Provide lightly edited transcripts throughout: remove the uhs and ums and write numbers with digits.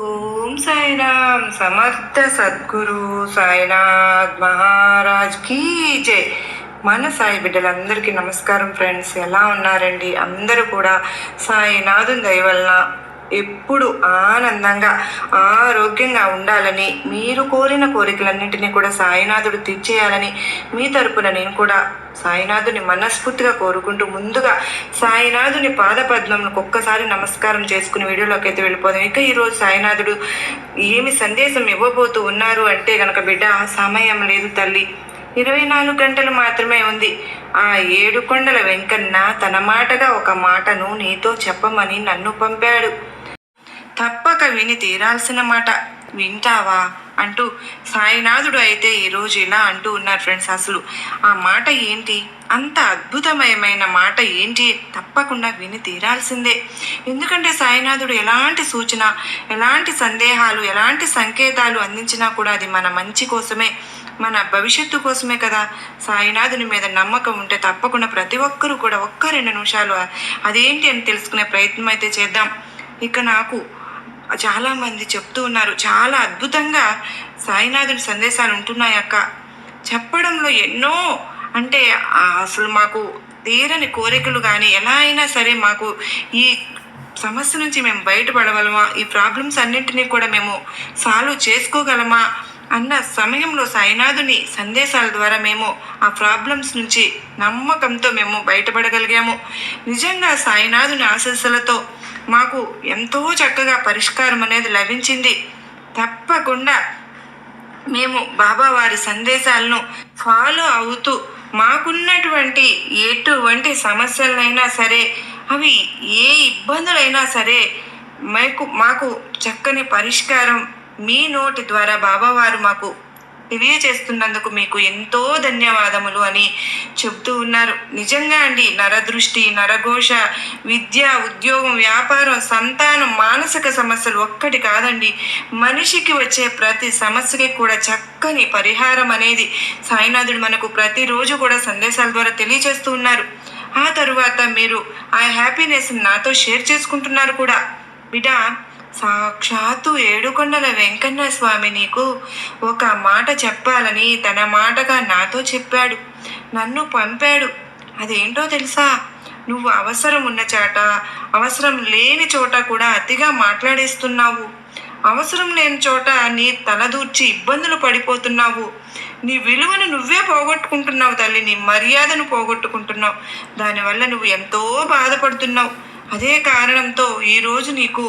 ఓం సాయిరామ్ సమర్థ సద్గురు సాయినాథ్ మహారాజ్ కీ జై. మన సాయి బిడ్డలందరికీ నమస్కారం ఫ్రెండ్స్. ఎలా ఉన్నారండి? అందరూ కూడా సాయినాథుని దయ వలన ఎప్పుడు ఆనందంగా ఆరోగ్యంగా ఉండాలని, మీరు కోరిన కోరికలన్నింటినీ కూడా సాయినాథుడు తీర్చేయాలని మీ తరపున నేను కూడా సాయినాథుని మనస్ఫూర్తిగా కోరుకుంటూ ముందుగా సాయినాథుని పాదపద్మములకు ఒక్కసారి నమస్కారం చేసుకుని వీడియోలోకి అయితే వెళ్ళిపోదాం. ఇక ఈరోజు సాయినాథుడు ఏమి సందేశం ఇవ్వబోతూ ఉన్నారు అంటే గనక, బిడ్డ సమయం లేదు తల్లి, 24 గంటలు మాత్రమే ఉంది. ఆ 7 కొండల వెంకన్న తన మాటగా ఒక మాటను నీతో చెప్పమని నన్ను పంపాడు. తప్పక విని తీరాల్సిన మాట, వింటావా అంటూ సాయినాథుడు అయితే ఈరోజు ఇలా అంటూ ఉన్నారు ఫ్రెండ్స్. అసలు ఆ మాట ఏంటి, అంత అద్భుతమయమైన మాట ఏంటి, తప్పకుండా విని తీరాల్సిందే. ఎందుకంటే సాయినాథుడు ఎలాంటి సూచన, ఎలాంటి సందేహాలు, ఎలాంటి సంకేతాలు అందించినా కూడా అది మన మంచి కోసమే, మన భవిష్యత్తు కోసమే కదా. సాయినాథుని మీద నమ్మకం ఉంటే తప్పకుండా ప్రతి ఒక్కరూ కూడా 1-2 నిమిషాలు అదేంటి అని తెలుసుకునే ప్రయత్నం అయితే చేద్దాం. ఇక నాకు చాలామంది చెప్తూ ఉన్నారు, చాలా అద్భుతంగా సాయినాథుని సందేశాలు ఉంటున్నాయి అక్క, చెప్పడంలో ఎన్నో అంటే అసలు మాకు తీరని కోరికలు కానీ ఎలా అయినా సరే మాకు ఈ సమస్య నుంచి మేము బయటపడగలమా, ఈ ప్రాబ్లమ్స్ అన్నింటినీ కూడా మేము సాల్వ్ చేసుకోగలమా అన్న సమయంలో సాయినాథుని సందేశాల ద్వారా మేము ఆ ప్రాబ్లమ్స్ నుంచి నమ్మకంతో మేము బయటపడగలిగాము. నిజంగా సాయినాథుని ఆశీస్సులతో మాకు ఎంతో చక్కగా పరిష్కారం అనేది లభించింది. తప్పకుండా మేము బాబా వారి సందేశాలను ఫాలో అవుతూ మాకున్నటువంటి ఎటువంటి సమస్యలైనా సరే, అవి ఏ ఇబ్బందులైనా సరే మాకు చక్కని పరిష్కారం మీ నోటి ద్వారా బాబావారు మాకు తెలియచేస్తున్నందుకు మీకు ఎంతో ధన్యవాదములు అని చెబుతూ ఉన్నారు. నిజంగా అండి, నరదృష్టి, నరఘోష, విద్య, ఉద్యోగం, వ్యాపారం, సంతానం, మానసిక సమస్యలు ఒక్కటి కాదండి, మనిషికి వచ్చే ప్రతి సమస్యకి కూడా చక్కని పరిహారం అనేది సాయినాథుడు మనకు ప్రతిరోజు కూడా సందేశాల ద్వారా తెలియచేస్తూ ఉన్నారు. ఆ తరువాత మీరు ఆ హ్యాపీనెస్ నాతో షేర్ చేసుకుంటున్నారు కూడా. బిడ్డ, సాక్షాత్తు 7 కొండల వెంకన్న స్వామి నీకు ఒక మాట చెప్పాలని తన మాటగా నాతో చెప్పాడు, నన్ను పంపాడు. అదేంటో తెలుసా? నువ్వు అవసరం ఉన్న చోట, అవసరం లేని చోట కూడా అతిగా మాట్లాడేస్తున్నావు. అవసరం లేని చోట నీ తలదూర్చి ఇబ్బందులు పడిపోతున్నావు. నీ విలువను నువ్వే పోగొట్టుకుంటున్నావు తల్లి, నీ మర్యాదను పోగొట్టుకుంటున్నావు. దానివల్ల నువ్వు ఎంతో బాధపడుతున్నావు. అదే కారణంతో ఈరోజు నీకు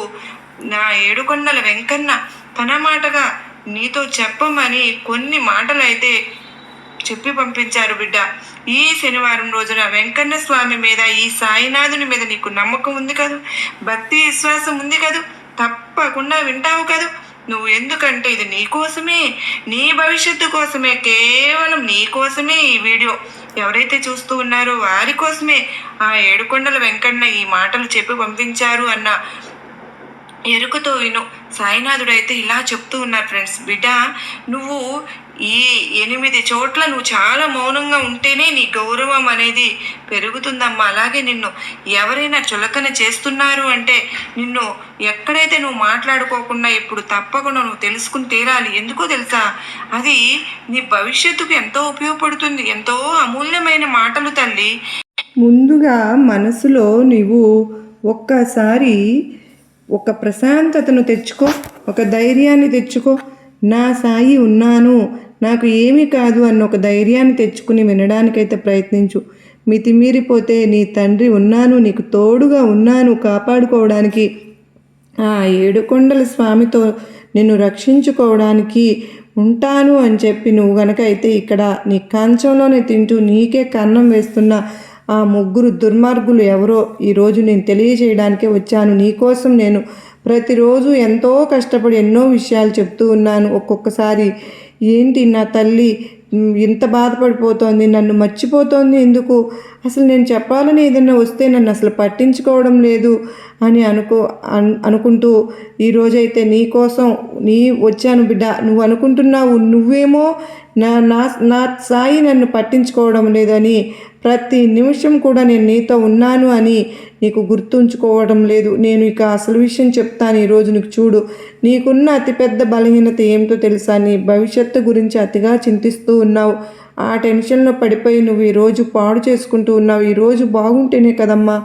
నా 7 కొండల వెంకన్న తన మాటగా నీతో చెప్పమని కొన్ని మాటలు అయితే చెప్పి పంపించారు బిడ్డ. ఈ శనివారం రోజున వెంకన్న స్వామి మీద, ఈ సాయినాథుని మీద నీకు నమ్మకం ఉంది కదూ, భక్తి విశ్వాసం ఉంది కదూ, తప్పకుండా వింటావు కదూ నువ్వు. ఎందుకంటే ఇది నీ కోసమే, నీ భవిష్యత్తు కోసమే, కేవలం నీ కోసమే ఈ వీడియో ఎవరైతే చూస్తూ ఉన్నారో వారి కోసమే ఆ 7 కొండల వెంకన్న ఈ మాటలు చెప్పి పంపించారు అన్న ఎరుకతో విను. సాయినాథుడు అయితే ఇలా చెప్తూ ఉన్నారు ఫ్రెండ్స్. బిడ్డ, నువ్వు ఈ 8 చోట్ల నువ్వు చాలా మౌనంగా ఉంటేనే నీ గౌరవం అనేది పెరుగుతుందమ్మా. అలాగే నిన్ను ఎవరైనా చులకన చేస్తున్నారు అంటే నిన్ను ఎక్కడైతే నువ్వు మాట్లాడుకోకుండా ఇప్పుడు తప్పకుండా నువ్వు తెలుసుకుని తీరాలి. ఎందుకో తెలుసా? అది నీ భవిష్యత్తుకు ఎంతో ఉపయోగపడుతుంది. ఎంతో అమూల్యమైన మాటలు తల్లి. ముందుగా మనసులో నీవు ఒక్కసారి ఒక ప్రశాంతతను తెచ్చుకో, ఒక ధైర్యాన్ని తెచ్చుకో. నా సాయి ఉన్నాను, నాకు ఏమీ కాదు అన్న ఒక ధైర్యాన్ని తెచ్చుకుని వినడానికైతే ప్రయత్నించు. మితిమీరిపోతే నీ తండ్రి ఉన్నాను, నీకు తోడుగా ఉన్నాను, కాపాడుకోవడానికి ఆ 7 కొండల స్వామితో నిన్ను రక్షించుకోవడానికి ఉంటాను అని చెప్పి నువ్వు గనక అయితే ఇక్కడ నీ కంచంలోనే తింటూ నీకే కన్నం వేస్తున్న ఆ 3 దుర్మార్గులు ఎవరో ఈరోజు నేను తెలియజేయడానికే వచ్చాను. నీకోసం నేను ప్రతిరోజు ఎంతో కష్టపడి ఎన్నో విషయాలు చెప్తూ ఉన్నాను. ఒక్కొక్కసారి ఏంటి నా తల్లి ఇంత బాధపడిపోతోంది, నన్ను మర్చిపోతోంది ఎందుకు, అసలు నేను చెప్పాలని ఏదైనా వస్తే నన్ను అసలు పట్టించుకోవడం లేదు అని అనుకుంటూ ఈరోజైతే నీ కోసం వచ్చాను బిడ్డ. నువ్వు అనుకుంటున్నావు నువ్వేమో నా సాయి నన్ను పట్టించుకోవడం లేదని, ప్రతి నిమిషం కూడా నేను నీతో ఉన్నాను అని నీకు గుర్తుంచుకోవడం లేదు. నేను ఇక అసలు విషయం చెప్తాను ఈరోజు. నీకు చూడు, నీకున్న అతిపెద్ద బలహీనత ఏమిటో తెలుసా? నీ భవిష్యత్తు గురించి అతిగా చింతిస్తూ ఉన్నావు. ఆ టెన్షన్లో పడిపోయి నువ్వు ఈరోజు పాడు చేసుకుంటూ ఉన్నావు. ఈరోజు బాగుంటేనే కదమ్మా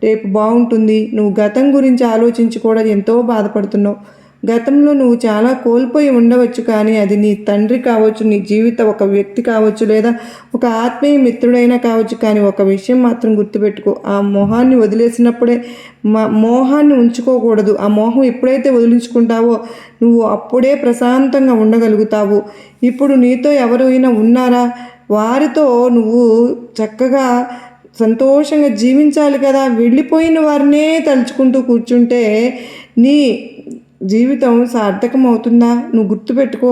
రేపు బాగుంటుంది. నువ్వు గతం గురించి ఆలోచించి కూడా ఎంతో బాధపడుతున్నావు. గతంలో నువ్వు చాలా కోల్పోయి ఉండవచ్చు, కానీ అది నీ తండ్రి కావచ్చు, నీ జీవిత ఒక వ్యక్తి కావచ్చు, లేదా ఒక ఆత్మీయ మిత్రుడైనా కావచ్చు. కానీ ఒక విషయం మాత్రం గుర్తుపెట్టుకో, ఆ మోహాన్ని వదిలేసినప్పుడే మోహాన్ని ఉంచుకోకూడదు. ఆ మోహం ఎప్పుడైతే వదిలించుకుంటావో నువ్వు అప్పుడే ప్రశాంతంగా ఉండగలుగుతావు. ఇప్పుడు నీతో ఎవరైనా ఉన్నారా? వారితో నువ్వు చక్కగా సంతోషంగా జీవించాలి కదా. వెళ్ళిపోయిన వారినే తలుచుకుంటూ కూర్చుంటే నీ జీవితం సార్థకం అవుతుందా? నువ్వు గుర్తుపెట్టుకో,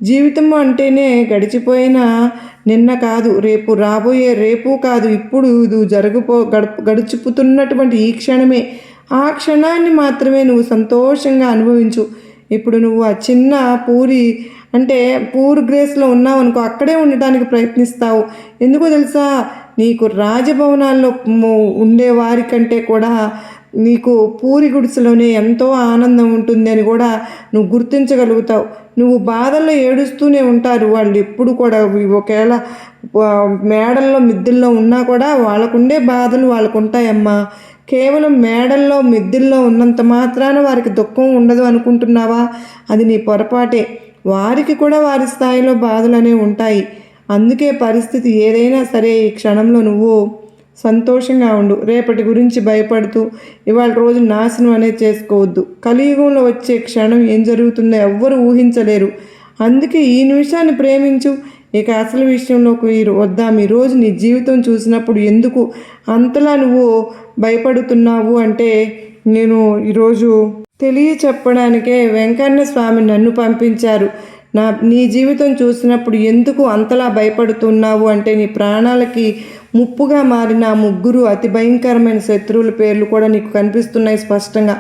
జీవితం అంటేనే గడిచిపోయిన నిన్న కాదు, రేపు రాబోయే రేపు కాదు, ఇప్పుడు ఇది గడిచిపోతున్నటువంటి ఈ క్షణమే. ఆ క్షణాన్ని మాత్రమే నువ్వు సంతోషంగా అనుభవించు. ఇప్పుడు నువ్వు ఆ చిన్న పూర్ గ్రేస్లో ఉన్నావు అనుకో, అక్కడే ఉండటానికి ప్రయత్నిస్తావు. ఎందుకో తెలుసా? నీకు రాజభవనాల్లో ఉండే వారి కంటే కూడా నీకు పూరి గుడిసెలోనే ఎంతో ఆనందం ఉంటుంది అని కూడా నువ్వు గుర్తించగలుగుతావు. నువ్వు బాధల్లో ఏడుస్తూనే ఉంటారు వాళ్ళు ఎప్పుడు కూడా. ఒకవేళ మేడల్లో మిద్దెల్లో ఉన్నా కూడా వాళ్ళకుండే బాధలు వాళ్ళకు ఉంటాయమ్మా. కేవలం మేడల్లో మిద్దెల్లో ఉన్నంత మాత్రాన వారికి దుఃఖం ఉండదు అనుకుంటున్నావా? అది నీ పొరపాటే. వారికి కూడా వారి స్థాయిలో బాధలు అనేవి ఉంటాయి. అందుకే పరిస్థితి ఏదైనా సరే ఈ క్షణంలో నువ్వు సంతోషంగా ఉండు. రేపటి గురించి భయపడుతూ ఇవాళ రోజు నాశనం అనేది చేసుకోవద్దు. కలియుగంలో వచ్చే క్షణం ఏం జరుగుతుందో ఎవ్వరు ఊహించలేరు. అందుకే ఈ నిమిషాన్ని ప్రేమించు. ఇక అసలు విషయంలోకి వద్దాం. ఈరోజు నీ జీవితం చూసినప్పుడు ఎందుకు అంతలా నువ్వు భయపడుతున్నావు అంటే, నేను ఈరోజు చెప్పడానికే వెంకన్న స్వామి నన్ను పంపించారు. నీ జీవితం చూసినప్పుడు ఎందుకు అంతలా భయపడుతున్నావు అంటే, నీ ప్రాణాలకి ముప్పుగా మారిన 3 అతి భయంకరమైన శత్రువుల పేర్లు కూడా నీకు కనిపిస్తున్నాయి స్పష్టంగా.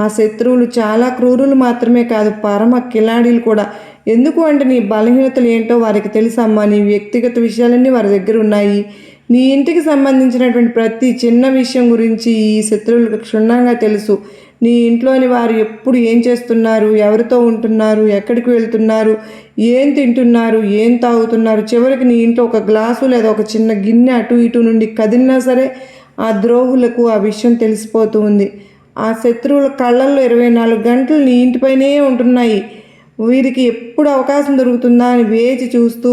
ఆ శత్రువులు చాలా క్రూరులు మాత్రమే కాదు, పరమ కిలాడీలు కూడా. ఎందుకు అంటే నీ బలహీనతలు ఏంటో వారికి తెలుసమ్మా. నీ వ్యక్తిగత విషయాలన్నీ వారి దగ్గర ఉన్నాయి. నీ ఇంటికి సంబంధించినటువంటి ప్రతి చిన్న విషయం గురించి ఈ శత్రువులకు క్షుణ్ణంగా తెలుసు. నీ ఇంట్లోని వారు ఎప్పుడు ఏం చేస్తున్నారు, ఎవరితో ఉంటున్నారు, ఎక్కడికి వెళ్తున్నారు, ఏం తింటున్నారు, ఏం తాగుతున్నారు, చివరికి నీ ఇంట్లో ఒక గ్లాసు లేదా ఒక చిన్న గిన్నె అటు ఇటు నుండి కదిలినా సరే ఆ ద్రోహులకు ఆ విషయం తెలిసిపోతూ ఉంది. ఆ శత్రువుల కళ్ళల్లో 24 గంటలు నీ ఇంటిపైనే ఉంటున్నాయి. వీరికి ఎప్పుడు అవకాశం దొరుకుతుందా అని వేచి చూస్తూ,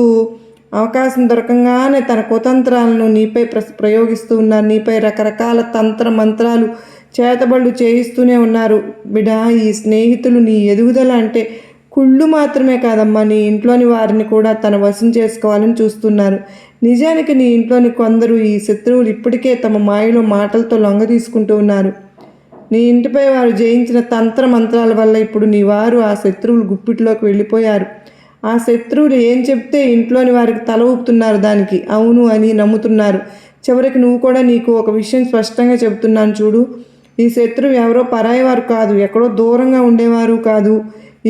అవకాశం దొరకంగానే తన కుతంత్రాలను నీపై ప్రయోగిస్తూ ఉన్నారు. నీపై రకరకాల తంత్ర మంత్రాలు చేతబళ్ళు చేయిస్తూనే ఉన్నారు. బిడా, ఈ స్నేహితులు నీ ఎదుగుదల అంటే కుళ్ళు మాత్రమే కాదమ్మా, నీ ఇంట్లోని వారిని కూడా తన వశం చేసుకోవాలని చూస్తున్నారు. నిజానికి నీ ఇంట్లోని కొందరు ఈ శత్రువులు ఇప్పటికే తమ మాయలో మాటలతో లొంగ తీసుకుంటూ ఉన్నారు. నీ ఇంటిపై వారు జయించిన తంత్ర మంత్రాల వల్ల ఇప్పుడు నీ వారు ఆ శత్రువులు గుప్పిట్లోకి వెళ్ళిపోయారు. ఆ శత్రువులు ఏం చెప్తే ఇంట్లోని వారికి తల ఊపుతున్నారు, దానికి అవును అని నమ్ముతున్నారు. చివరికి నువ్వు కూడా నీకు ఒక విషయం స్పష్టంగా చెబుతున్నాను చూడు. ఈ శత్రువు ఎవరో పరాయి వారు కాదు, ఎక్కడో దూరంగా ఉండేవారు కాదు.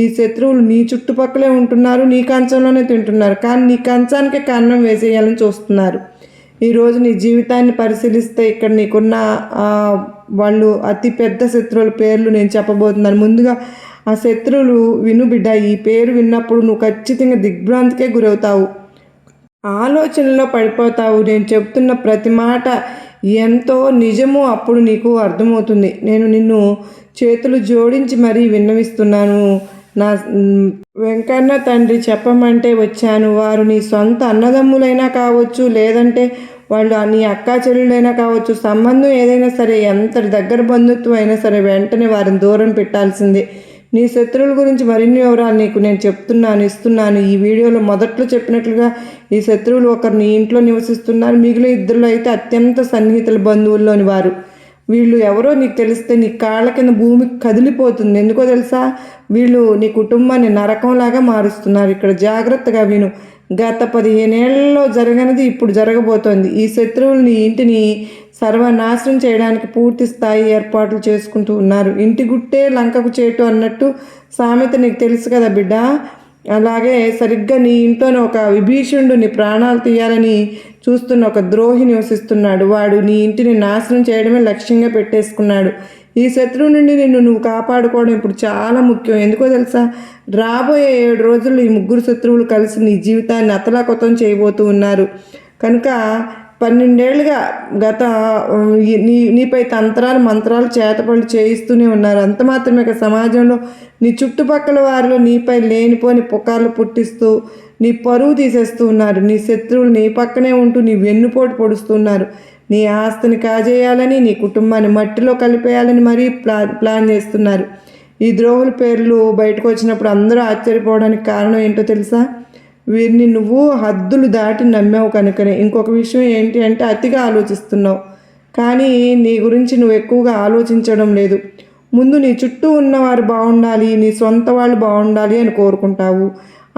ఈ శత్రువులు నీ చుట్టుపక్కలే ఉంటున్నారు, నీ కంచంలోనే తింటున్నారు. కానీ నీ కంచానికే కన్నం వేసేయాలని చూస్తున్నారు. ఈరోజు నీ జీవితాన్ని పరిశీలిస్తే ఇక్కడ నీకున్న వాళ్ళు అతి పెద్ద శత్రువుల పేర్లు నేను చెప్పబోతున్నాను. ముందుగా ఆ శత్రువులు విను బిడ్డ. ఈ పేరు విన్నప్పుడు నువ్వు ఖచ్చితంగా దిగ్భ్రాంతికే గురవుతావు, ఆలోచనలో పడిపోతావు. నేను చెప్తున్న ప్రతి మాట ఎంతో నిజమో అప్పుడు నీకు అర్థమవుతుంది. నేను నిన్ను చేతులు జోడించి మరీ విన్నవిస్తున్నాను. నా వెంకన్న తండ్రి చెప్పమంటే వచ్చాను. వారు నీ సొంత అన్నదమ్ములైనా కావచ్చు, లేదంటే వాళ్ళు నీ అక్కా చెల్లెలైనా కావచ్చు. సంబంధం ఏదైనా సరే, ఎంత దగ్గర బంధుత్వం అయినా సరే వెంటనే వారిని దూరం పెట్టాల్సిందే. నీ శత్రువుల గురించి మరిన్ని వివరాలు నీకు నేను ఇస్తున్నాను. ఈ వీడియోలో మొదట్లో చెప్పినట్లుగా ఈ శత్రువులు ఒకరు నీ ఇంట్లో నివసిస్తున్నారు. మిగిలిన 2 అయితే అత్యంత సన్నిహితుల బంధువుల్లోని వారు. వీళ్ళు ఎవరో నీకు తెలిస్తే నీ కాళ్ళ కింద భూమి కదిలిపోతుంది. ఎందుకో తెలుసా? వీళ్ళు నీ కుటుంబాన్ని నరకంలాగా మారుస్తున్నారు. ఇక్కడ జాగ్రత్తగా విను. గత 15 ఏళ్లలో జరగనిది ఇప్పుడు జరగబోతోంది. ఈ శత్రువులు నీ ఇంటిని సర్వనాశనం చేయడానికి పూర్తి స్థాయి ఏర్పాట్లు చేసుకుంటూ ఉన్నారు. ఇంటి గుట్టే లంకకు చేటు అన్నట్టు సామెత నీకు తెలుసు కదా బిడ్డ. అలాగే సరిగ్గా నీ ఇంట్లోనే ఒక విభీషణుడు నీ ప్రాణాలు తీయాలని చూస్తున్న ఒక ద్రోహి నివసిస్తున్నాడు. వాడు నీ ఇంటిని నాశనం చేయడమే లక్ష్యంగా పెట్టేసుకున్నాడు. ఈ శత్రువు నుండి నువ్వు కాపాడుకోవడం ఇప్పుడు చాలా ముఖ్యం. ఎందుకో తెలుసా, రాబోయే 7 రోజుల్లో ఈ ముగ్గురు శత్రువులు కలిసి నీ జీవితాన్ని అతలాకుతం చేయబోతూ ఉన్నారు. కనుక 12 ఏళ్ళుగా గత నీపై తంత్రాలు మంత్రాలు చేతపళ్ళు చేయిస్తూనే ఉన్నారు. అంత మాత్రమే సమాజంలో నీ చుట్టుపక్కల వారిలో నీపై లేనిపోని పుకార్లు పుట్టిస్తూ నీ పరువు తీసేస్తూ ఉన్నారు. నీ శత్రువులు నీ పక్కనే ఉంటూ నీ వెన్నుపోటు పొడుస్తున్నారు. నీ ఆస్తిని కాజేయాలని, నీ కుటుంబాన్ని మట్టిలో కలిపేయాలని మరీ ప్లాన్ చేస్తున్నారు. ఈ ద్రోహుల పేర్లు బయటకు వచ్చినప్పుడు అందరూ ఆశ్చర్యపోవడానికి కారణం ఏంటో తెలుసా, వీరిని నువ్వు హద్దులు దాటి నమ్మావు కనుకనే. ఇంకొక విషయం ఏంటి అంటే అతిగా ఆలోచిస్తున్నావు, కానీ నీ గురించి నువ్వు ఎక్కువగా ఆలోచించడం లేదు. ముందు నీ చుట్టూ ఉన్నవారు బాగుండాలి, నీ సొంత వాళ్ళు బాగుండాలి అని కోరుకుంటావు.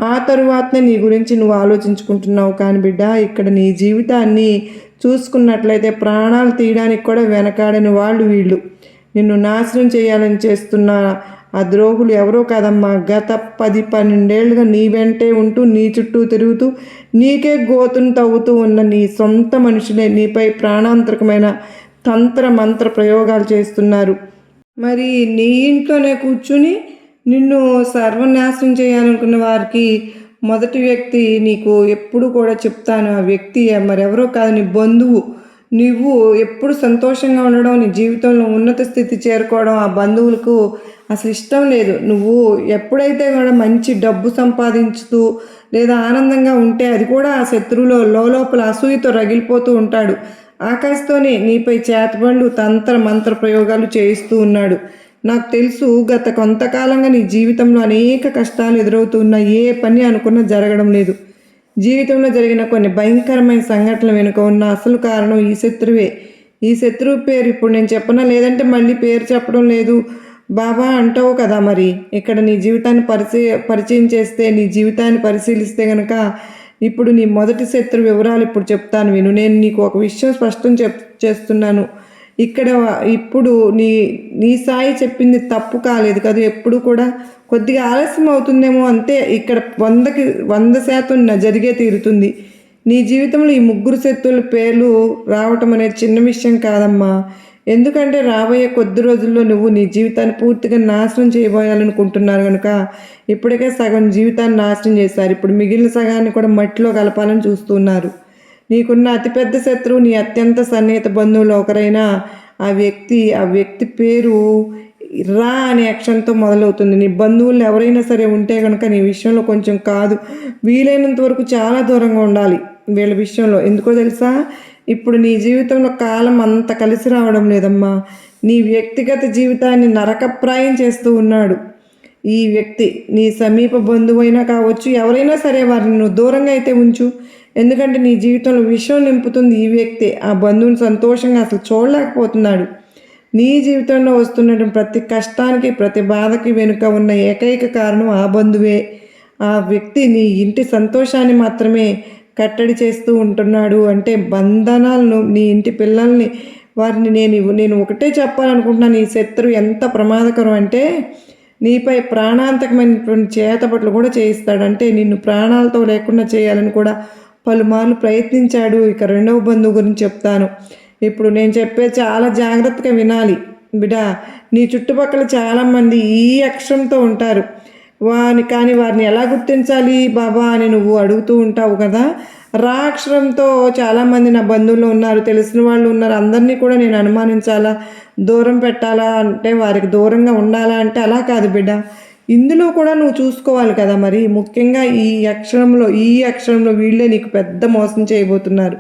ఆ తరువాతనే నీ గురించి నువ్వు ఆలోచించుకుంటున్నావు. కానీ బిడ్డ, ఇక్కడ నీ జీవితాన్ని చూసుకున్నట్లయితే ప్రాణాలు తీయడానికి కూడా వెనకాడని వాళ్ళు వీళ్ళు. నిన్ను నాశనం చేయాలని చేస్తున్న ఆ ద్రోహులు ఎవరో కాదమ్మా, గత 10-12 ఏళ్ళుగా నీ వెంటే ఉంటూ నీ చుట్టూ తిరుగుతూ నీకే గోతును తవ్వుతూ ఉన్న నీ సొంత మనుషులే నీపై ప్రాణాంతకమైన తంత్ర మంత్ర ప్రయోగాలు చేస్తున్నారు. మరి నీ ఇంట్లోనే కూర్చుని నిన్ను సర్వనాశనం చేయాలనుకున్న వారికి మొదటి వ్యక్తి నీకు ఎప్పుడు కూడా చెప్తాను. ఆ వ్యక్తి మరెవరో కాదు, నీ బంధువు. నువ్వు ఎప్పుడు సంతోషంగా ఉండడం, నీ జీవితంలో ఉన్నత స్థితి చేరుకోవడం ఆ బంధువులకు అసలు ఇష్టం లేదు. నువ్వు ఎప్పుడైతే కూడా మంచి డబ్బు సంపాదించుతూ లేదా ఆనందంగా ఉంటే అది కూడా ఆ శత్రువులో లోపల అసూయతో రగిలిపోతూ ఉంటాడు. ఆకాశతోనే నీపై చేతబళ్ళు తంత్ర మంత్ర ప్రయోగాలు చేయిస్తూ ఉన్నాడు. నాకు తెలుసు, గత కొంతకాలంగా నీ జీవితంలో అనేక కష్టాలు ఎదురవుతున్న ఏ పని అనుకున్నా జరగడం లేదు. జీవితంలో జరిగిన కొన్ని భయంకరమైన సంఘటనల వెనుక ఉన్న అసలు కారణం ఈ శత్రువే. ఈ శత్రువు పేరు ఇప్పుడు నేను చెప్పనా, లేదంటే మళ్ళీ పేరు చెప్పడం లేదు బాబా అంటావు కదా. మరి ఇక్కడ నీ జీవితాన్ని పరిచయం చేస్తే, నీ జీవితాన్ని పరిశీలిస్తే కనుక ఇప్పుడు నీ మొదటి శత్రు వివరాలు ఇప్పుడు చెప్తాను విను. నేను నీకు ఒక విషయం స్పష్టం చేస్తున్నాను. ఇక్కడ ఇప్పుడు నీ సాయి చెప్పింది తప్పు కాలేదు కదా. ఎప్పుడు కూడా కొద్దిగా ఆలస్యం అవుతుందేమో అంతే. ఇక్కడ 100% జరిగే తీరుతుంది. నీ జీవితంలో ఈ ముగ్గురు శత్రువుల పేర్లు రావటం అనేది చిన్న విషయం కాదమ్మా. ఎందుకంటే రాబోయే కొద్ది రోజుల్లో నువ్వు నీ జీవితాన్ని పూర్తిగా నాశనం చేయబోయాలనుకుంటున్నారు కనుక ఇప్పటికే సగం జీవితాన్ని నాశనం చేశారు. ఇప్పుడు మిగిలిన సగాన్ని కూడా మట్టిలో కలపాలని చూస్తున్నారు. నీకున్న అతిపెద్ద శత్రువు నీ అత్యంత సన్నిహిత బంధువులు ఒకరైన ఆ వ్యక్తి పేరు రా అనే అక్షరంతో మొదలవుతుంది. నీ బంధువులు ఎవరైనా సరే ఉంటే కనుక నీ విషయంలో కొంచెం కాదు, వీలైనంత వరకు చాలా దూరంగా ఉండాలి వీళ్ళ విషయంలో. ఎందుకో తెలుసా, ఇప్పుడు నీ జీవితంలో కాలం అంత కలిసి రావడం లేదమ్మా. నీ వ్యక్తిగత జీవితాన్ని నరకప్రాయం చేస్తూ ఉన్నాడు ఈ వ్యక్తి. నీ సమీప బంధువైనా కావచ్చు, ఎవరైనా సరే వారిని నువ్వు దూరంగా అయితే ఉంచు. ఎందుకంటే నీ జీవితంలో విషయం నింపుతుంది ఈ వ్యక్తి. ఆ బంధువుని సంతోషంగా అసలు చూడలేకపోతున్నాడు. నీ జీవితంలో వస్తున్నటువంటి ప్రతి కష్టానికి, ప్రతి బాధకి వెనుక ఉన్న ఏకైక కారణం ఆ బంధువే. ఆ వ్యక్తి నీ ఇంటి సంతోషాన్ని మాత్రమే కట్టడి చేస్తూ ఉంటున్నాడు. అంటే బంధనాలను, నీ ఇంటి పిల్లల్ని, వారిని నేను ఒకటే చెప్పాలనుకుంటున్నాను. ఈ శత్రువు ఎంత ప్రమాదకరం అంటే నీపై ప్రాణాంతకమైనటువంటి చేతపట్లు కూడా చేయిస్తాడు. అంటే నిన్ను ప్రాణాలతో లేకుండా చేయాలని కూడా పలుమార్లు ప్రయత్నించాడు. ఇక రెండవ బంధువు గురించి చెప్తాను. ఇప్పుడు నేను చెప్పే చాలా జాగ్రత్తగా వినాలి బిడ్డ. నీ చుట్టుపక్కల చాలామంది ఈ అక్షరంతో ఉంటారు. కానీ వారిని ఎలా గుర్తించాలి బాబా అని నువ్వు అడుగుతూ ఉంటావు కదా. రా అక్షరంతో చాలామంది నా బంధువులు ఉన్నారు, తెలిసిన వాళ్ళు ఉన్నారు. అందరినీ కూడా నేను అనుమానించాలా, దూరం పెట్టాలా అంటే, వారికి దూరంగా ఉండాలా అంటే అలా కాదు బిడ్డ. ఇందులో కూడా నువ్వు చూసుకోవాలి కదా. మరి ముఖ్యంగా ఈ అక్షరంలో వీళ్ళే నీకు పెద్ద మోసం చేయబోతున్నారు.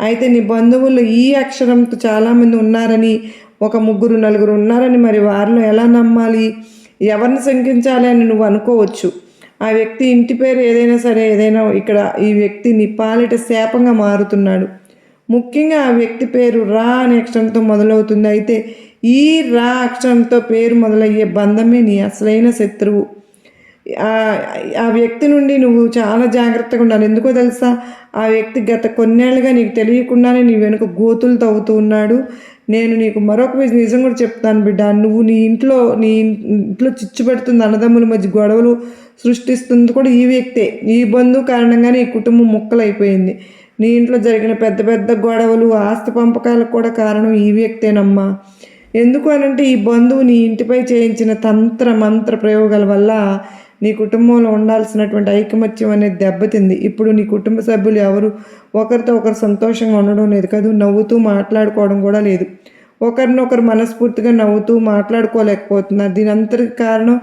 అయితే నీ బంధువులు ఈ అక్షరంతో చాలామంది ఉన్నారని, ఒక 3-4 ఉన్నారని, మరి వారిలో ఎలా నమ్మాలి, ఎవరిని శంకించాలి అని నువ్వు అనుకోవచ్చు. ఆ వ్యక్తి ఇంటి పేరు ఏదైనా సరే, ఇక్కడ ఈ వ్యక్తి నీ పాలిట శాపంగా మారుతున్నాడు. ముఖ్యంగా ఆ వ్యక్తి పేరు రా అనే అక్షరంతో మొదలవుతుంది. అయితే ఈ రా అక్షరంతో పేరు మొదలయ్యే బంధమే నీ అసలైన శత్రువు. ఆ వ్యక్తి నుండి నువ్వు చాలా జాగ్రత్తగా ఉండాలి. ఎందుకో తెలుసా, ఆ వ్యక్తి గత కొన్నేళ్ళుగా నీకు తెలియకుండానే నీ వెనుక గోతులు తవ్వుతూ ఉన్నాడు. నేను నీకు మరొక నిజం కూడా చెప్తాను బిడ్డ. నీ ఇంట్లో చిచ్చు పెడుతుంది, అన్నదమ్ముల మధ్య గొడవలు సృష్టిస్తుంది కూడా ఈ వ్యక్తే. ఈ బంధువు కారణంగానే ఈ కుటుంబం ముక్కలైపోయింది. నీ ఇంట్లో జరిగిన పెద్ద పెద్ద గొడవలు, ఆస్తి పంపకాలకు కూడా కారణం ఈ వ్యక్తేనమ్మా. ఎందుకు అనంటే ఈ బంధువు నీ ఇంటిపై చేయించిన తంత్ర మంత్ర ప్రయోగాల వల్ల నీ కుటుంబంలో ఉండాల్సినటువంటి ఐకమత్యం అనేది దెబ్బతింది. ఇప్పుడు నీ కుటుంబ సభ్యులు ఎవరు ఒకరితో ఒకరు సంతోషంగా ఉండడం లేదు కదా, నవ్వుతూ మాట్లాడుకోవడం కూడా లేదు. ఒకరినొకరు మనస్ఫూర్తిగా నవ్వుతూ మాట్లాడుకోలేకపోతున్నారు. దీని అంతటికి కారణం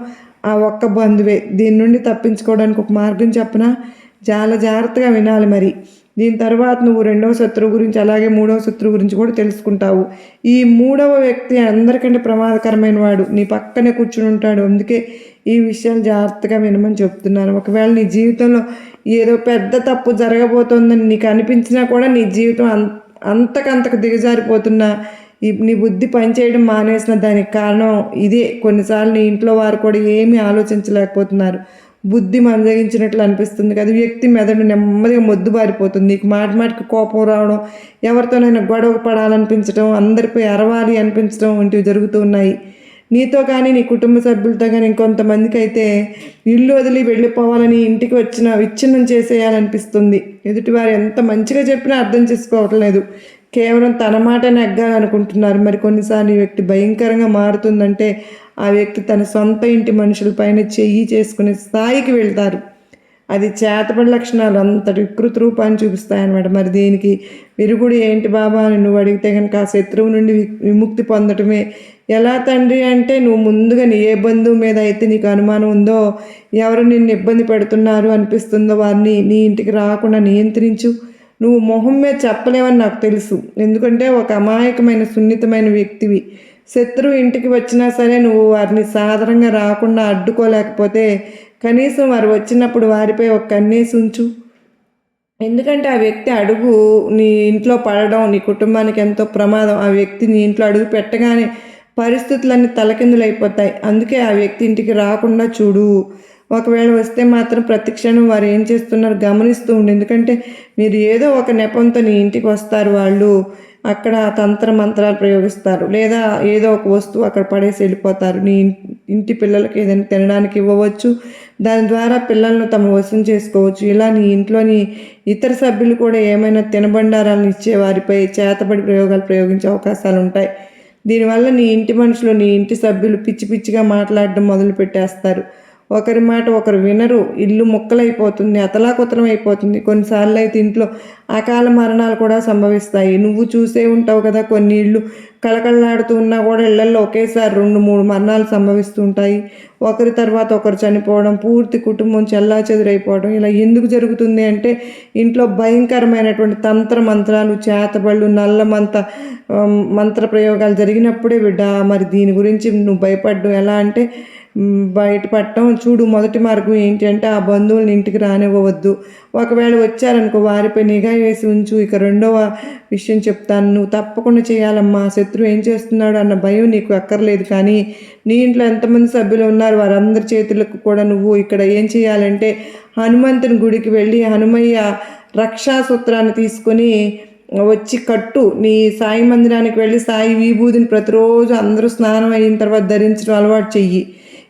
ఆ ఒక్క బంధువే. దీని నుండి తప్పించుకోవడానికి ఒక మార్గం చెప్పనా? చాలా జాగ్రత్తగా వినాలి మరి. దీని తర్వాత నువ్వు రెండవ శత్రువు గురించి అలాగే మూడవ శత్రువు గురించి కూడా తెలుసుకుంటావు. ఈ మూడవ వ్యక్తి అందరికంటే ప్రమాదకరమైన వాడు, నీ పక్కనే కూర్చుని ఉంటాడు. అందుకే ఈ విషయాలు జాగ్రత్తగా వినమని చెప్తున్నాను. ఒకవేళ నీ జీవితంలో ఏదో పెద్ద తప్పు జరగబోతోందని నీకు అనిపించినా కూడా నీ జీవితం అంతకంతకు దిగజారిపోతున్నా నీ బుద్ధి పనిచేయడం మానేసిన దానికి కారణం ఇదే. కొన్నిసార్లు నీ ఇంట్లో వారు కూడా ఏమీ ఆలోచించలేకపోతున్నారు. బుద్ధి మందగించినట్లు అనిపిస్తుంది కదా, వ్యక్తి మెదడు నెమ్మదిగా మొద్దుబారిపోతుంది. నీకు మాటికి కోపం రావడం, ఎవరితోనైనా గొడవ పడాలనిపించడం, అందరిపై అరవాలి అనిపించడం వంటివి జరుగుతూ ఉన్నాయి. నీతో కానీ నీ కుటుంబ సభ్యులతో కానీ ఇంకొంతమందికి అయితే ఇల్లు వదిలి వెళ్ళిపోవాలని, ఇంటికి విచ్ఛిన్నం చేసేయాలనిపిస్తుంది. ఎదుటివారు ఎంత మంచిగా చెప్పినా అర్థం చేసుకోవటం లేదు. కేవలం తన మాట నెగ్గాలనుకుంటున్నారు. మరి కొన్నిసార్లు ఈ వ్యక్తి భయంకరంగా మారుతుందంటే ఆ వ్యక్తి తన సొంత ఇంటి మనుషులపైన చెయ్యి చేసుకునే స్థాయికి వెళ్తారు. అది చేతబడి లక్షణాలు అంతటి వికృత రూపాన్ని చూపిస్తాయన్నమాట. మరి దీనికి విరుగుడు ఏంటి బాబా అని నువ్వు అడిగితే కనుక ఆ శత్రువు నుండి విముక్తి పొందటమే. ఎలా తండ్రి అంటే, నువ్వు ముందుగా నీ ఏ బంధువు మీద అయితే నీకు అనుమానం ఉందో, ఎవరు నిన్ను ఇబ్బంది పెడుతున్నారు అనిపిస్తుందో వారిని నీ ఇంటికి రాకుండా నియంత్రించు. నువ్వు మొహం మీద చెప్పలేవని నాకు తెలుసు, ఎందుకంటే ఒక అమాయకమైన సున్నితమైన వ్యక్తివి. శత్రువు ఇంటికి వచ్చినా సరే నువ్వు వారిని సాధారణంగా రాకుండా అడ్డుకోలేకపోతే కనీసం వారు వచ్చినప్పుడు వారిపై ఒక కన్నేసి ఉంచు. ఎందుకంటే ఆ వ్యక్తి అడుగు నీ ఇంట్లో పడడం నీ కుటుంబానికి ఎంతో ప్రమాదం. ఆ వ్యక్తి నీ ఇంట్లో అడుగు పెట్టగానే పరిస్థితులన్నీ తలకిందులైపోతాయి. అందుకే ఆ వ్యక్తి ఇంటికి రాకుండా చూడు. ఒకవేళ వస్తే మాత్రం ప్రతి క్షణం వారు ఏం చేస్తున్నారో గమనిస్తూ ఉండు. ఎందుకంటే మీరు ఏదో ఒక నెపంతో నీ ఇంటికి వస్తారు. వాళ్ళు అక్కడ తంత్ర మంత్రాలు ప్రయోగిస్తారు, లేదా ఏదో ఒక వస్తువు అక్కడ పడేసి వెళ్ళిపోతారు. నీ ఇంటి పిల్లలకి ఏదైనా తినడానికి ఇవ్వవచ్చు, దాని ద్వారా పిల్లలను తమ వశం చేసుకోవచ్చు. ఇలా నీ ఇంట్లోని ఇతర సభ్యులు కూడా ఏమైనా తినబండారాలను ఇచ్చే వారిపై చేతబడి ప్రయోగాలు ప్రయోగించే అవకాశాలు ఉంటాయి. దీనివల్ల నీ ఇంటి మనుషులు, నీ ఇంటి సభ్యులు పిచ్చి పిచ్చిగా మాట్లాడడం మొదలు పెట్టేస్తారు. ఒకరి మాట ఒకరు వినరు. ఇల్లు ముక్కలైపోతుంది, అతలాకుతలం అయిపోతుంది. కొన్నిసార్లు అయితే ఇంట్లో అకాల మరణాలు కూడా సంభవిస్తాయి. నువ్వు చూసే ఉంటావు కదా, కొన్ని ఇళ్ళు కళకళలాడుతూ ఉన్నా కూడా ఇళ్లలో ఒకేసారి 2-3 మరణాలు సంభవిస్తూ ఉంటాయి. ఒకరి తర్వాత ఒకరు చనిపోవడం, పూర్తి కుటుంబం చెల్లాచెదురైపోవడం. ఇలా ఎందుకు జరుగుతుంది అంటే ఇంట్లో భయంకరమైనటువంటి తంత్ర మంత్రాలు, చేతబళ్ళు, మంత్ర ప్రయోగాలు జరిగినప్పుడే బిడ్డ. మరి దీని గురించి నువ్వు భయపడ్డం ఎలా అంటే బయటపడటం. చూడు, మొదటి మార్గం ఏంటి అంటే ఆ బంధువులను ఇంటికి రానివ్వవద్దు. ఒకవేళ వచ్చారనుకో వారిపై నిఘా వేసి ఉంచు. ఇక రెండవ విషయం చెప్తాను, నువ్వు తప్పకుండా చేయాలమ్మా. శత్రువు ఏం చేస్తున్నాడు అన్న భయం నీకు అక్కర్లేదు. కానీ నీ ఇంట్లో ఎంతమంది సభ్యులు ఉన్నారు వారందరి చేతులకు కూడా నువ్వు ఇక్కడ ఏం చేయాలంటే హనుమంతుని గుడికి వెళ్ళి హనుమయ్య రక్షాసూత్రాన్ని తీసుకొని వచ్చి కట్టు. నీ సాయి మందిరానికి వెళ్ళి సాయి విభూతిని ప్రతిరోజు అందరూ స్నానం అయిన తర్వాత ధరించడం అలవాటు చెయ్యి.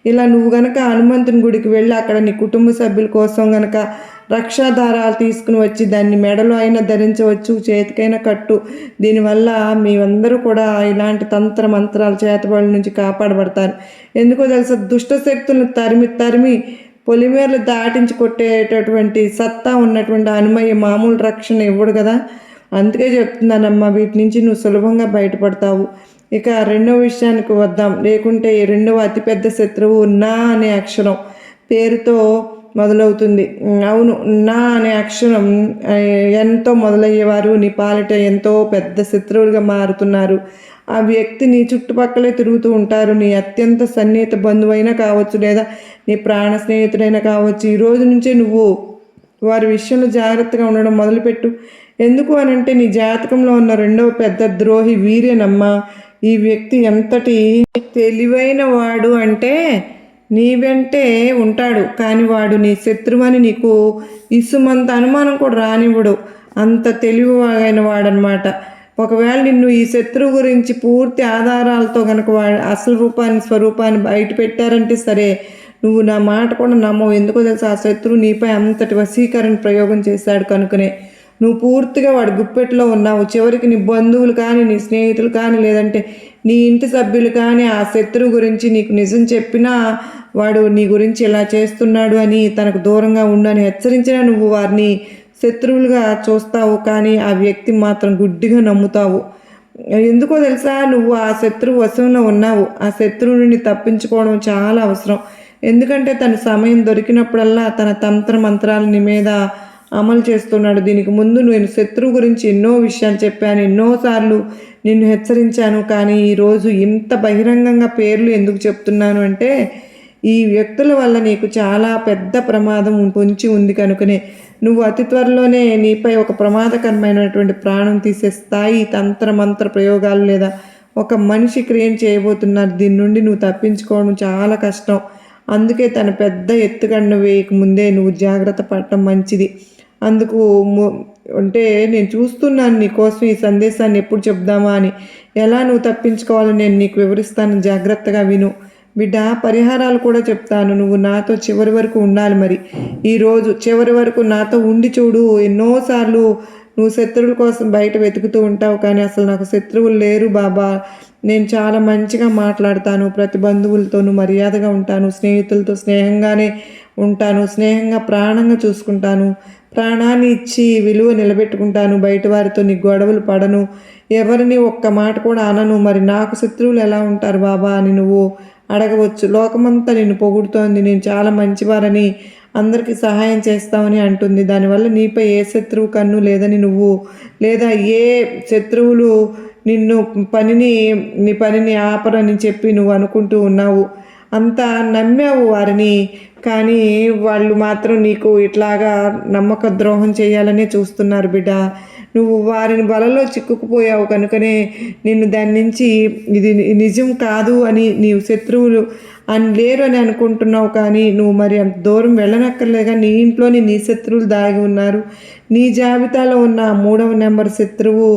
ఇలా నువ్వు గనక హనుమంతుని గుడికి వెళ్ళి అక్కడ నీ కుటుంబ సభ్యుల కోసం గనక రక్షాధారాలు తీసుకుని వచ్చి దాన్ని మెడలో అయినా ధరించవచ్చు, చేతికైనా కట్టు. దీనివల్ల మీరందరూ కూడా ఇలాంటి తంత్ర మంత్రాల చేతబడుల నుంచి కాపాడబడతారు. ఎందుకో తెలుసా, దుష్ట శక్తులను తరిమి పొలిమేరలు దాటించి కొట్టేటటువంటి సత్తా ఉన్నటువంటి హనుమయ్య మామూలు రక్షణ ఇవ్వడు కదా. అందుకే చెప్తున్నానమ్మా, వీటి నుంచి నువ్వు సులభంగా బయటపడతావు. ఇక రెండవ విషయానికి వద్దాం. లేకుంటే ఈ రెండవ అతిపెద్ద శత్రువు నా అనే అక్షరం పేరుతో మొదలవుతుంది. అవును, నా అనే అక్షరం ఎంతో మొదలయ్యేవారు నీ పాలిట ఎంతో పెద్ద శత్రువులుగా మారుతున్నారు. ఆ వ్యక్తి నీ చుట్టుపక్కలే తిరుగుతూ ఉంటారు. నీ అత్యంత సన్నిహిత బంధువైనా కావచ్చు, లేదా నీ ప్రాణ స్నేహితుడైనా కావచ్చు. ఈ రోజు నుంచే నువ్వు వారి విషయంలో జాగ్రత్తగా ఉండడం మొదలుపెట్టు. ఎందుకు అనంటే నీ జాతకంలో ఉన్న రెండవ పెద్ద ద్రోహి వీరేనమ్మా. ఈ వ్యక్తి ఎంతటి తెలివైన వాడు అంటే నీ వెంటే ఉంటాడు, కానీ వాడు నీ శత్రువని నీకు ఇసుమంత అనుమానం కూడా రానివ్వడు. అంత తెలివైన వాడనమాట. ఒకవేళ నిన్ను ఈ శత్రువు గురించి పూర్తి ఆధారాలతో కనుక వాడు అసలు స్వరూపాన్ని బయట పెట్టారంటే సరే, నువ్వు నా మాట కూడా నమ్మవు. ఎందుకో తెలుసా, ఆ శత్రువు నీపై అంతటి వశీకరణ ప్రయోగం చేశాడు కనుకనే నువ్వు పూర్తిగా వాడి గుప్పెట్లో ఉన్నావు. చివరికి నీ బంధువులు కానీ, నీ స్నేహితులు కానీ, లేదంటే నీ ఇంటి సభ్యులు కానీ ఆ శత్రువు గురించి నీకు నిజం చెప్పినా వాడు నీ గురించి ఇలా చేస్తున్నాడు అని, తనకు దూరంగా ఉండని హెచ్చరించినా నువ్వు వారిని శత్రువులుగా చూస్తావు. కానీ ఆ వ్యక్తి మాత్రం గుడ్డిగా నమ్ముతావు. ఎందుకో తెలుసా, నువ్వు ఆ శత్రువు వశంలో ఉన్నావు. ఆ శత్రువు నుండి తప్పించుకోవడం చాలా అవసరం. ఎందుకంటే తన సమయం దొరికినప్పుడల్లా తన తంత్ర మంత్రాలు నీ మీద అమలు చేస్తున్నాడు. దీనికి ముందు నేను శత్రువు గురించి ఎన్నో విషయాలు చెప్పాను, ఎన్నోసార్లు నిన్ను హెచ్చరించాను. కానీ ఈరోజు ఇంత బహిరంగంగా పేర్లు ఎందుకు చెప్తున్నాను అంటే, ఈ వ్యక్తుల వల్ల నీకు చాలా పెద్ద ప్రమాదం పొంచి ఉంది కనుకనే నువ్వు అతి త్వరలోనే నీపై ఒక ప్రమాదకరమైనటువంటి ప్రాణం తీసే స్థాయి తంత్ర మంత్ర ప్రయోగాలు లేదా ఒక మనిషి క్రియేట్ చేయబోతున్నారు. దీని నుండి నువ్వు తప్పించుకోవడం చాలా కష్టం. అందుకే తన పెద్ద ఎత్తుగండ వేయక ముందే నువ్వు జాగ్రత్త పడటం మంచిది. అందుకు అంటే నేను చూస్తున్నాను నీకోసం ఈ సందేశాన్ని ఎప్పుడు చెప్దామా అని. ఎలా నువ్వు తప్పించుకోవాలని నేను నీకు వివరిస్తాను, జాగ్రత్తగా విను బిడ్డ. పరిహారాలు కూడా చెప్తాను. నువ్వు నాతో చివరి వరకు ఉండాలి. మరి ఈరోజు చివరి వరకు నాతో ఉండి చూడు. ఎన్నోసార్లు నువ్వు శత్రువుల కోసం బయట వెతుకుతూ ఉంటావు, కానీ అసలు నాకు శత్రువులు లేరు బాబా. నేను చాలా మంచిగా మాట్లాడతాను, ప్రతి బంధువులతోనూ మర్యాదగా ఉంటాను, స్నేహితులతో స్నేహంగానే ఉంటాను, స్నేహంగా ప్రాణంగా చూసుకుంటాను, ప్రాణాన్ని ఇచ్చి విలువ నిలబెట్టుకుంటాను, బయట వారితో నీ గొడవలు పడను, ఎవరిని ఒక్క మాట కూడా అనను. మరి నాకు శత్రువులు ఎలా ఉంటారు బాబా అని నువ్వు అడగవచ్చు. లోకమంతా నిన్ను పొగుడుతోంది, నేను చాలా మంచివారని, అందరికీ సహాయం చేస్తామని అంటుంది. దానివల్ల నీపై ఏ శత్రువు కన్ను లేదని నువ్వు, లేదా ఏ శత్రువులు నిన్ను నీ పనిని ఆపరని చెప్పి నువ్వు అనుకుంటూ ఉన్నావు. అంతా నమ్మావు వారిని, కానీ వాళ్ళు మాత్రం నీకు ఇట్లాగా నమ్మక ద్రోహం చేయాలనే చూస్తున్నారు బిడ్డ. నువ్వు వారిని వలలో చిక్కుకుపోయావు కనుకనే నిన్ను దాని నుంచి ఇది నిజం కాదు అని నీవు శత్రువులు అని లేరు అని అనుకుంటున్నావు. కానీ నువ్వు మరి అంత దూరం వెళ్ళనక్కర్లేగా. నీ ఇంట్లోని నీ శత్రువులు దాగి ఉన్నారు. నీ జాబితాలో ఉన్న 3వ నెంబర్ శత్రువు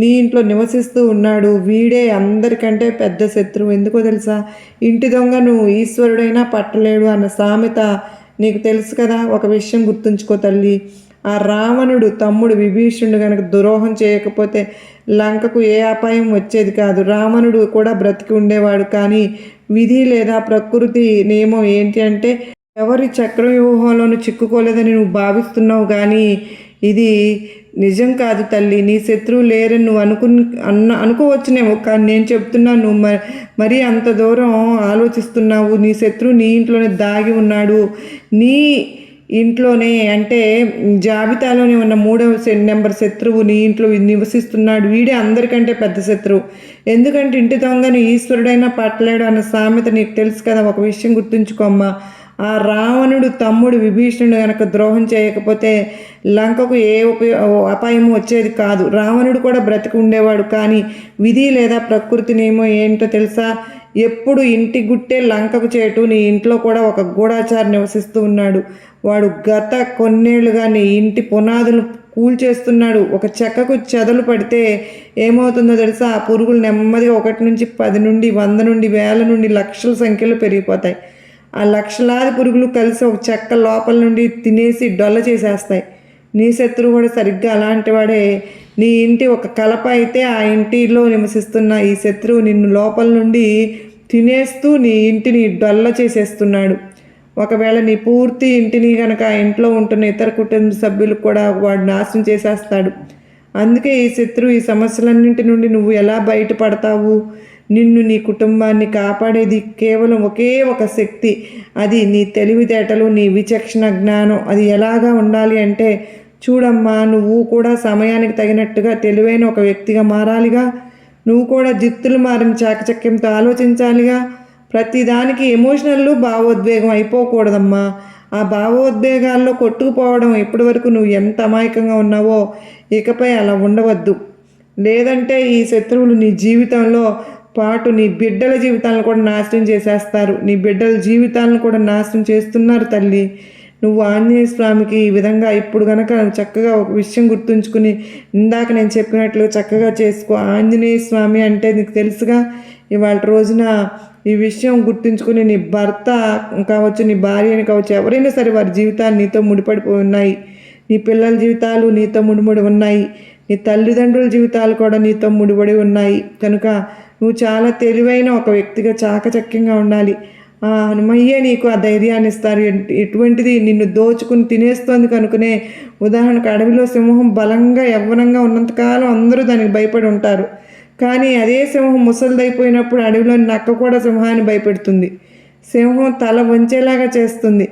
నీ ఇంట్లో నివసిస్తూ ఉన్నాడు. వీడే అందరికంటే పెద్ద శత్రువు. ఎందుకో తెలుసా, ఇంటి దొంగను ఈశ్వరుడైనా పట్టలేడు అన్న సామెత నీకు తెలుసు కదా. ఒక విషయం గుర్తుంచుకో తల్లి, ఆ రావణుడు తమ్ముడు విభీషణుడు కనుక ద్రోహం చేయకపోతే లంకకు ఏ అపాయం వచ్చేది కాదు. రావణుడు కూడా బ్రతికి ఉండేవాడు. కానీ విధి లేదా ప్రకృతి నియమం ఏంటి అంటే, ఎవరి చక్రవ్యూహంలోనూ చిక్కుకోలేదని నువ్వు భావిస్తున్నావు, కానీ ఇది నిజం కాదు తల్లి. నీ శత్రువు లేరని నువ్వు అనుకోవచ్చునేమో, కానీ నేను చెప్తున్నాను, నువ్వు మరీ అంత దూరం ఆలోచిస్తున్నావు. నీ శత్రువు నీ ఇంట్లోనే దాగి ఉన్నాడు. నీ ఇంట్లోనే అంటే జాబితాలోనే ఉన్న 3వ నెంబర్ శత్రువు నీ ఇంట్లో నివసిస్తున్నాడు. వీడే అందరికంటే పెద్ద శత్రువు. ఎందుకంటే ఇంటి దొంగను ఈశ్వరుడైనా పట్టలేడు అన్న సామెత నీకు తెలుసు కదా. ఒక విషయం గుర్తుంచుకోమ్మా, ఆ రావణుడు తమ్ముడు విభీషణుడు కనుక ద్రోహం చేయకపోతే లంకకు ఏ అపాయము వచ్చేది కాదు. రావణుడు కూడా బ్రతికి ఉండేవాడు. కానీ విధి లేదా ప్రకృతి నియమం ఏంటో తెలుసా, ఎప్పుడు ఇంటి గుట్టే లంకకు చేటు నీ ఇంట్లో కూడా ఒక గూఢాచారి నివసిస్తూ ఉన్నాడు. వాడు గత కొన్నేళ్లుగా నీ ఇంటి పునాదులు కూల్చేస్తున్నాడు. ఒక చెక్కకు చెదలు పడితే ఏమవుతుందో తెలుసా, ఆ పురుగులు నెమ్మదిగా 1 నుంచి 10 నుండి 100 నుండి 1000 నుండి లక్షల సంఖ్యలో పెరిగిపోతాయి. ఆ లక్షలాది పురుగులు కలిసి ఒక చెక్క లోపల నుండి తినేసి డొల్ల చేసేస్తాయి. నీ శత్రువు కూడా సరిగ్గా అలాంటి వాడే. నీ ఇంటి ఒక కలప అయితే ఆ ఇంటిలో నివసిస్తున్న ఈ శత్రువు నిన్ను లోపల నుండి తినేస్తూ నీ ఇంటిని డొల్ల చేసేస్తున్నాడు. ఒకవేళ నీ పూర్తి ఇంటిని కనుక ఆ ఇంట్లో ఉంటున్న ఇతర కుటుంబ సభ్యులు కూడా వాడు నాశనం చేసేస్తాడు. అందుకే ఈ శత్రువు ఈ సమస్యలన్నింటి నుండి నువ్వు ఎలా బయటపడతావు? నిన్ను నీ కుటుంబాన్ని కాపాడేది కేవలం ఒకే ఒక శక్తి. అది నీ తెలివితేటలు, నీ విచక్షణ జ్ఞానం. అది ఎలాగా ఉండాలి అంటే, చూడమ్మా, నువ్వు కూడా సమయానికి తగినట్టుగా తెలివైన ఒక వ్యక్తిగా మారాలిగా. నువ్వు కూడా జిత్తులు మారిన చాకచక్యంతో ఆలోచించాలిగా. ప్రతిదానికి ఎమోషనల్ భావోద్వేగం అయిపోకూడదమ్మా. ఆ భావోద్వేగాల్లో కొట్టుకుపోవడం ఇప్పటి వరకు నువ్వు ఎంత అమాయకంగా ఉన్నావో ఇకపై అలా ఉండవద్దు. లేదంటే ఈ శత్రువులు నీ జీవితంలో పాటు నీ బిడ్డల జీవితాలను కూడా నాశనం చేసేస్తారు. నీ బిడ్డల జీవితాలను కూడా నాశనం చేస్తున్నారు తల్లి. నువ్వు ఆంజనేయ స్వామికి ఈ విధంగా ఇప్పుడు కనుక చక్కగా ఒక విషయం గుర్తుంచుకుని ఇందాక నేను చెప్పినట్లు చక్కగా చేసుకో. ఆంజనేయ స్వామి అంటే నీకు తెలుసుగా ఇవాళ రోజున ఈ విషయం గుర్తుంచుకుని నీ భర్త కావచ్చు, నీ భార్యని కావచ్చు, ఎవరైనా సరే వారి జీవితాలు నీతో ముడిపడిపోయి ఉన్నాయి. నీ పిల్లల జీవితాలు నీతో ముడిపడి ఉన్నాయి. నీ తల్లిదండ్రుల జీవితాలు కూడా నీతో ముడిపడి ఉన్నాయి. కనుక నువ్వు చాలా తెలివైన ఒక వ్యక్తిగా చాకచక్యంగా ఉండాలి. హనుమయ్యే నీకు ఆ ధైర్యాన్ని ఇస్తారు. ఎటువంటిది నిన్ను దోచుకుని తినేస్తోంది కనుకనే, ఉదాహరణకు అడవిలో సింహం బలంగా యవ్వనంగా ఉన్నంతకాలం అందరూ దానికి భయపడి ఉంటారు. కానీ అదే సింహం ముసలిదైపోయినప్పుడు అడవిలోని నక్క కూడా సింహాన్ని భయపెడుతుంది. సింహం తల వంచేలాగా చేస్తుంది.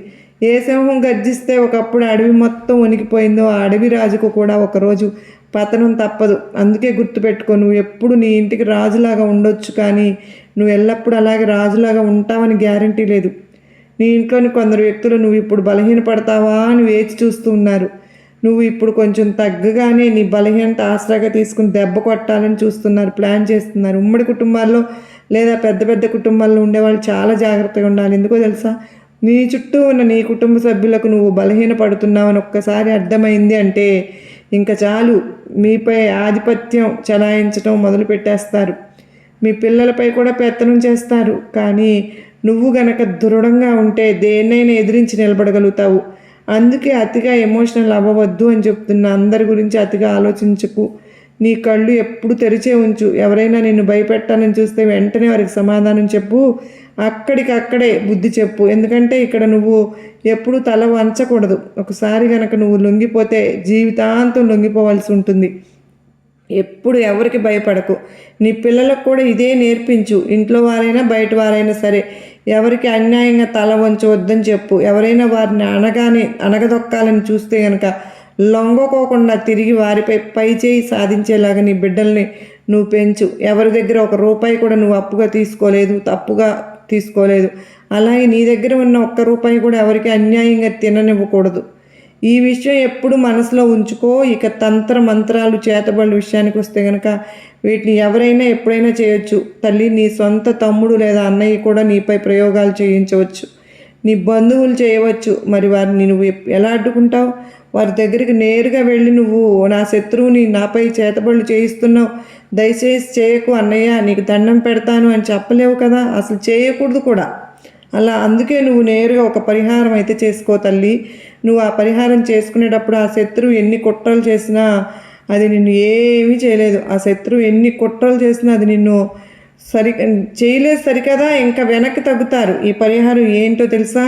ఏ సింహం గర్జిస్తే ఒకప్పుడు అడవి మొత్తం వణికిపోయిందో ఆ అడవి రాజుకు కూడా ఒకరోజు పతనం తప్పదు. అందుకే గుర్తుపెట్టుకో, నువ్వు ఎప్పుడు నీ ఇంటికి రాజులాగా ఉండొచ్చు, కానీ నువ్వు ఎల్లప్పుడూ అలాగే రాజులాగా ఉంటావని గ్యారంటీ లేదు. నీ ఇంట్లోని కొందరు వ్యక్తులు నువ్వు ఇప్పుడు బలహీనపడతావా అని వేచి చూస్తూ ఉన్నారు. నువ్వు ఇప్పుడు కొంచెం తగ్గగానే నీ బలహీనత ఆసరాగా తీసుకుని దెబ్బ కొట్టాలని చూస్తున్నారు, ప్లాన్ చేస్తున్నారు. ఉమ్మడి కుటుంబాల్లో లేదా పెద్ద పెద్ద కుటుంబాల్లో ఉండేవాళ్ళు చాలా జాగ్రత్తగా ఉండాలి. ఎందుకో తెలుసా? నీ చుట్టూ ఉన్న నీ కుటుంబ సభ్యులకు నువ్వు బలహీనపడుతున్నావని ఒక్కసారి అర్థమైంది అంటే ఇంకా చాలు, మీపై ఆధిపత్యం చలాయించడం మొదలు పెట్టేస్తారు. మీ పిల్లలపై కూడా పెత్తనం చేస్తారు. కానీ నువ్వు గనక దృఢంగా ఉంటే దేన్నైనా ఎదిరించి నిలబడగలుగుతావు. అందుకే అతిగా ఎమోషనల్ అవ్వవద్దు అని చెప్తున్నా. అందరి గురించి అతిగా ఆలోచించకు. నీ కళ్ళు ఎప్పుడు తెరిచే ఉంచు. ఎవరైనా నిన్ను భయపెట్టాలని చూస్తే వెంటనే వారికి సమాధానం చెప్పు. అక్కడికక్కడే బుద్ధి చెప్పు. ఎందుకంటే ఇక్కడ నువ్వు ఎప్పుడు తల వంచకూడదు. ఒకసారి కనుక నువ్వు లొంగిపోతే జీవితాంతం లొంగిపోవాల్సి ఉంటుంది. ఎప్పుడు ఎవరికి భయపడకు. నీ పిల్లలకు కూడా ఇదే నేర్పించు. ఇంట్లో వారైనా బయట వారైనా సరే ఎవరికి అన్యాయంగా తల వంచవద్దని చెప్పు. ఎవరైనా వారిని అణగదొక్కాలని చూస్తే కనుక లొంగకోకుండా తిరిగి వారిపై పై చేయి సాధించేలాగా నీ బిడ్డల్ని నువ్వు పెంచు. ఎవరి దగ్గర ఒక రూపాయి కూడా నువ్వు అప్పుగా తీసుకోలేదు, తప్పుగా తీసుకోలేదు. అలాగే నీ దగ్గర ఉన్న ఒక్క రూపాయి కూడా ఎవరికి అన్యాయంగా తిననివ్వకూడదు. ఈ విషయం ఎప్పుడు మనసులో ఉంచుకో. ఇక తంత్ర మంత్రాలు చేతబడుల విషయానికి వస్తే కనుక వీటిని ఎవరైనా ఎప్పుడైనా చేయొచ్చు. తల్లి, నీ సొంత తమ్ముడు లేదా అన్నయ్య కూడా నీపై ప్రయోగాలు చేయించవచ్చు. నీ బంధువులు చేయవచ్చు. మరి వారిని నువ్వు ఎలా అడ్డుకుంటావు? వారి దగ్గరికి నేరుగా వెళ్ళి నువ్వు నా శత్రువుని నాపై చేతబడులు చేయిస్తున్నావు, దయచేసి చేయకు అన్నయ్య, నీకు దండం పెడతాను అని చెప్పలేవు కదా. అసలు చేయకూడదు కూడా. అందుకే నువ్వు నేరుగా ఒక పరిహారం అయితే చేసుకో తల్లి. నువ్వు ఆ పరిహారం చేసుకునేటప్పుడు ఆ శత్రువు ఎన్ని కుట్రలు చేసినా అది నిన్ను ఏమీ చేయలేదు. ఆ శత్రువు ఎన్ని కుట్రలు చేసినా అది నిన్ను చేయలేదు సరికదా, ఇంకా వెనక్కి తగ్గుతారు. ఈ పరిహారం ఏంటో తెలుసా?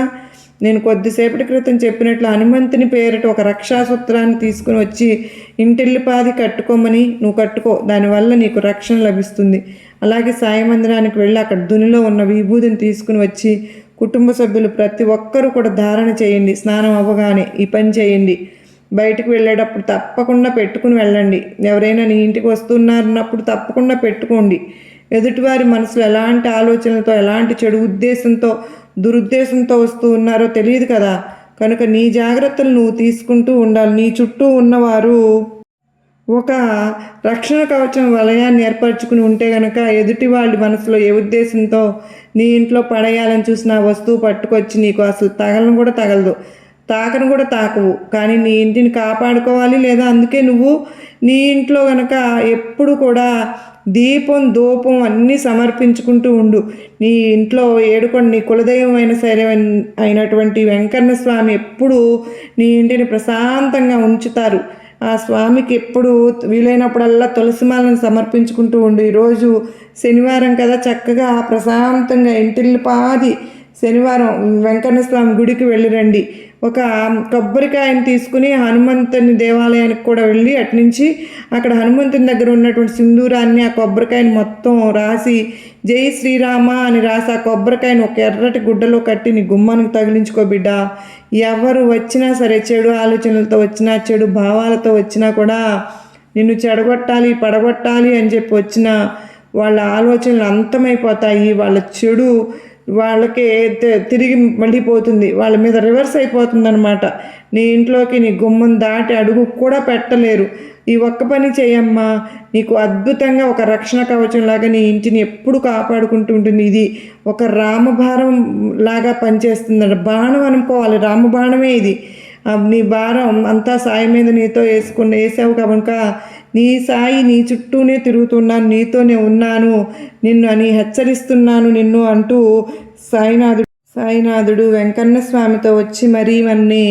నేను కొద్దిసేపటి క్రితం చెప్పినట్లు హనుమంతుని పేరిట ఒక రక్షాసూత్రాన్ని తీసుకుని వచ్చి ఇంటిల్లిపాది కట్టుకోమని నువ్వు కట్టుకో. దానివల్ల నీకు రక్షణ లభిస్తుంది. అలాగే సాయి మందిరానికి వెళ్ళి అక్కడ దునిలో ఉన్న విభూతిని తీసుకుని వచ్చి కుటుంబ సభ్యులు ప్రతి ఒక్కరూ కూడా ధారణ చేయండి. స్నానం అవ్వగానే ఈ పని చేయండి. బయటకు వెళ్ళేటప్పుడు తప్పకుండా పెట్టుకుని వెళ్ళండి. ఎవరైనా నీ ఇంటికి వస్తున్నారన్నప్పుడు తప్పకుండా పెట్టుకోండి. ఎదుటివారి మనసులో ఎలాంటి ఆలోచనలతో, ఎలాంటి చెడు ఉద్దేశంతో, దురుద్దేశంతో వస్తూ ఉన్నారో తెలియదు కదా. కనుక నీ జాగ్రత్తలు నువ్వు తీసుకుంటూ ఉండాలి. నీ చుట్టూ ఉన్నవారు ఒక రక్షణ కవచం వలయాన్ని ఏర్పరచుకుని ఉంటే కనుక ఎదుటి వాళ్ళ మనసులో ఏ ఉద్దేశంతో నీ ఇంట్లో పడేయాలని చూసిన వస్తువు పట్టుకొచ్చి నీకు అసలు తగలను కూడా తగలదు, తాకను కూడా తాకవు. కానీ నీ ఇంటిని కాపాడుకోవాలి. లేదా అందుకే నువ్వు నీ ఇంట్లో కనుక ఎప్పుడు కూడా దీపం, ధూపం అన్నీ సమర్పించుకుంటూ ఉండు. నీ ఇంట్లో ఏడుకొని నీ కులదైవం అయినటువంటి వెంకన్న స్వామి ఎప్పుడు నీ ఇంటిని ప్రశాంతంగా ఉంచుతారు. ఆ స్వామికి ఎప్పుడు వీలైనప్పుడల్లా తులసిమాలను సమర్పించుకుంటూ ఉండు. ఈరోజు శనివారం కదా, చక్కగా ప్రశాంతంగా ఇంటిల్లిపాది శనివారం వెంకన్న స్వామి గుడికి వెళ్ళిరండి. ఒక కొబ్బరికాయని తీసుకుని హనుమంతుని దేవాలయానికి కూడా వెళ్ళి అట్నుంచి అక్కడ హనుమంతుని దగ్గర ఉన్నటువంటి సింధూరాన్ని ఆ కొబ్బరికాయని మొత్తం రాసి జై శ్రీరామ అని రాసి ఆ కొబ్బరికాయని ఒక ఎర్రటి గుడ్డలో కట్టి నీ గుమ్మానికి తగిలించుకో బిడ్డ. ఎవరు వచ్చినా సరే, చెడు ఆలోచనలతో వచ్చినా, చెడు భావాలతో వచ్చినా కూడా నిన్ను చెడగొట్టాలి, పడగొట్టాలి అని చెప్పి వచ్చిన వాళ్ళ ఆలోచనలు అంతమైపోతాయి. వాళ్ళ చెడు వాళ్ళకి తిరిగి మళ్ళీపోతుంది, వాళ్ళ మీద రివర్స్ అయిపోతుంది అనమాట. నీ ఇంట్లోకి నీ గుమ్మం దాటి అడుగు కూడా పెట్టలేరు. ఈ ఒక్క పని చేయమ్మా, నీకు అద్భుతంగా ఒక రక్షణ కవచం లాగా నీ ఇంటిని ఎప్పుడు కాపాడుకుంటూ ఉంటుంది. ఇది ఒక రామబాణం లాగా పనిచేస్తుంది. బాణం అనుకోవాలి, రామబాణమే ఇది. నీ భారం అంతా సాయి మీద నీతో వేసావు కనుక నీ సాయి నీ చుట్టూనే తిరుగుతున్నాను, నీతోనే ఉన్నాను, నిన్ను అని హెచ్చరిస్తున్నాను నిన్ను అంటూ సాయినాథుడు వెంకన్న స్వామితో వచ్చి మరీ మన్ని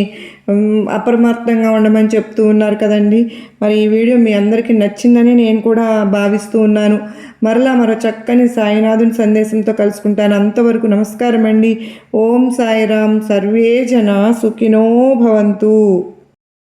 అప్రమత్తంగా ఉండమని చెప్తూ ఉన్నారు కదండి. మరి ఈ వీడియో మీ అందరికీ నచ్చిందని నేను కూడా భావిస్తూ ఉన్నాను. మరో చక్కని సాయినాథుని సందేశంతో కలుసుకుంటాను. అంతవరకు నమస్కారం అండి. ఓం సాయిరాం. సర్వే జన సుఖినో భవంతు.